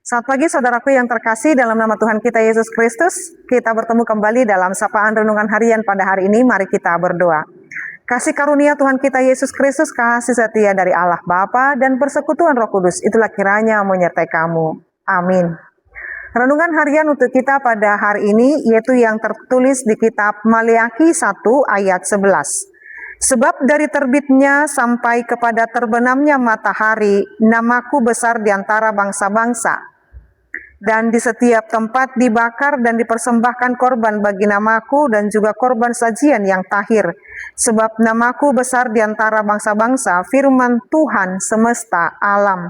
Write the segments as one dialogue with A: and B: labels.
A: Selamat pagi saudaraku yang terkasih, dalam nama Tuhan kita Yesus Kristus, kita bertemu kembali dalam sapaan renungan harian pada hari ini. Mari kita berdoa. Kasih karunia Tuhan kita Yesus Kristus, kasih setia dari Allah Bapa dan persekutuan Roh Kudus, itulah kiranya menyertai kamu. Amin. Renungan harian untuk kita pada hari ini yaitu yang tertulis di kitab Maleakhi 1 ayat 11. Sebab dari terbitnya sampai kepada terbenamnya matahari, namaku besar di antara bangsa-bangsa. Dan di setiap tempat dibakar dan dipersembahkan korban bagi namaku dan juga korban sajian yang tahir. Sebab namaku besar di antara bangsa-bangsa, firman Tuhan semesta alam.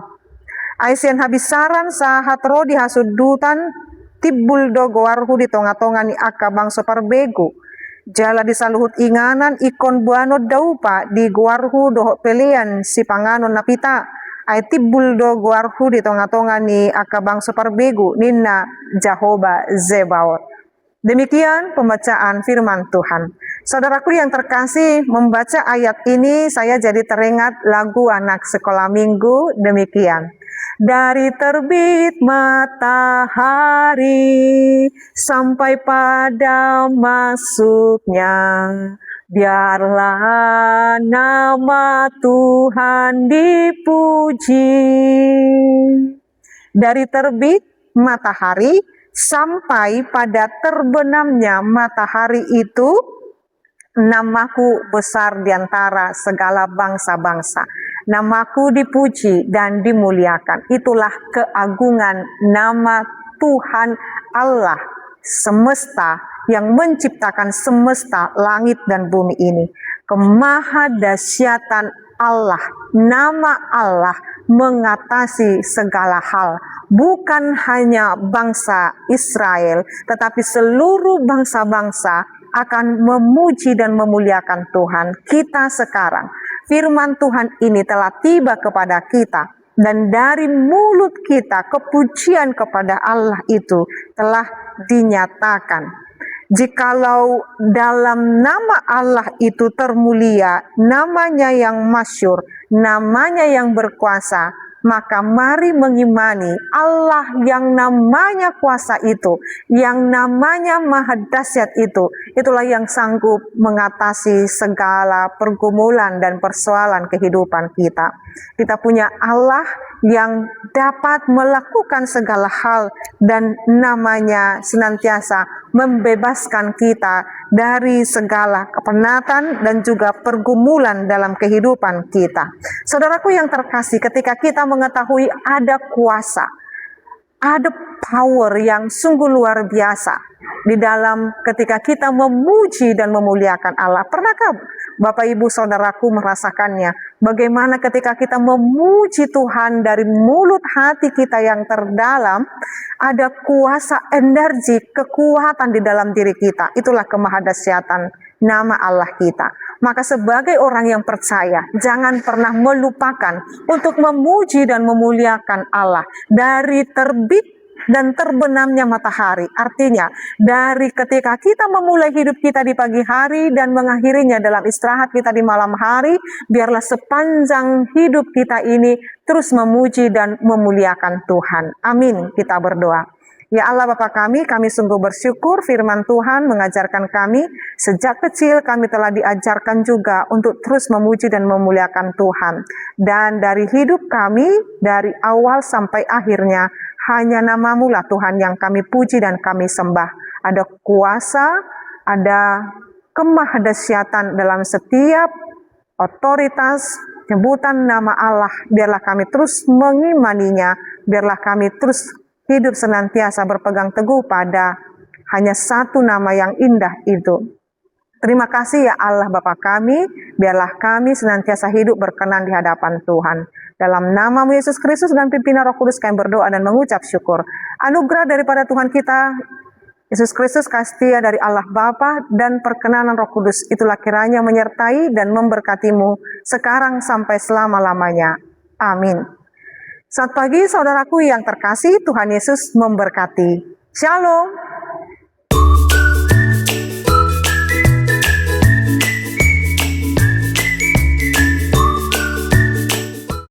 A: Aisyen habisaran sahat ro di hasudutan tibbul dogoarhu di tonga-tonga ni aka bangsa parbegu. Jala di saluhut inganan ikon buano daupa di guarhu doho pelian si panganon napita. Ay tibbul do guarhu di tonga-tonga ni aka bangsa parbegu ninna Jehovah Zebaot. Demikian pembacaan firman Tuhan. Saudaraku yang terkasih, membaca ayat ini saya jadi teringat lagu anak sekolah minggu demikian. Dari terbit matahari sampai pada masuknya, biarlah nama Tuhan dipuji. Dari terbit matahari sampai pada terbenamnya matahari itu, namaku besar di antara segala bangsa-bangsa. Namaku dipuji dan dimuliakan. Itulah keagungan nama Tuhan Allah semesta yang menciptakan semesta langit dan bumi ini. Kemahadasyatan Allah, nama Allah mengatasi segala hal. Bukan hanya bangsa Israel, tetapi seluruh bangsa-bangsa akan memuji dan memuliakan Tuhan. Kita sekarang, firman Tuhan ini telah tiba kepada kita. Dan dari mulut kita, kepujian kepada Allah itu telah dinyatakan. Jikalau dalam nama Allah itu termulia, namanya yang masyhur, namanya yang berkuasa, maka mari mengimani Allah yang namanya kuasa itu, yang namanya maha dahsyat itu. Itulah yang sanggup mengatasi segala pergumulan dan persoalan kehidupan kita. Kita punya Allah yang dapat melakukan segala hal dan namanya senantiasa membebaskan kita dari segala kepenatan dan juga pergumulan dalam kehidupan kita. Saudaraku yang terkasih, ketika kita mengetahui ada kuasa, ada power yang sungguh luar biasa di dalam ketika kita memuji dan memuliakan Allah. Pernahkah Bapak Ibu Saudaraku merasakannya? Bagaimana ketika kita memuji Tuhan dari mulut hati kita yang terdalam, ada kuasa, energi, kekuatan di dalam diri kita. Itulah kemahadasyatan nama Allah kita. Maka sebagai orang yang percaya, jangan pernah melupakan untuk memuji dan memuliakan Allah. Dari terbit dan terbenamnya matahari, artinya dari ketika kita memulai hidup kita di pagi hari dan mengakhirinya dalam istirahat kita di malam hari, biarlah sepanjang hidup kita ini terus memuji dan memuliakan Tuhan. Amin. Kita berdoa. Ya Allah Bapa kami sungguh bersyukur firman Tuhan mengajarkan kami, sejak kecil kami telah diajarkan juga untuk terus memuji dan memuliakan Tuhan. Dan dari hidup kami, dari awal sampai akhirnya, hanya namamu lah Tuhan yang kami puji dan kami sembah. Ada kuasa, ada kemahadasyatan dalam setiap otoritas, sebutan nama Allah. Biarlah kami terus mengimaninya, biarlah kami terus hidup senantiasa berpegang teguh pada hanya satu nama yang indah itu. Terima kasih ya Allah Bapa kami, biarlah kami senantiasa hidup berkenan di hadapan Tuhan. Dalam nama Yesus Kristus dan pimpinan Roh Kudus kami berdoa dan mengucap syukur. Anugerah daripada Tuhan kita, Yesus Kristus, kasih setia dari Allah Bapa dan perkenanan Roh Kudus, itulah kiranya menyertai dan memberkatimu sekarang sampai selama-lamanya. Amin. Selamat pagi saudaraku yang terkasih, Tuhan Yesus memberkati. Shalom.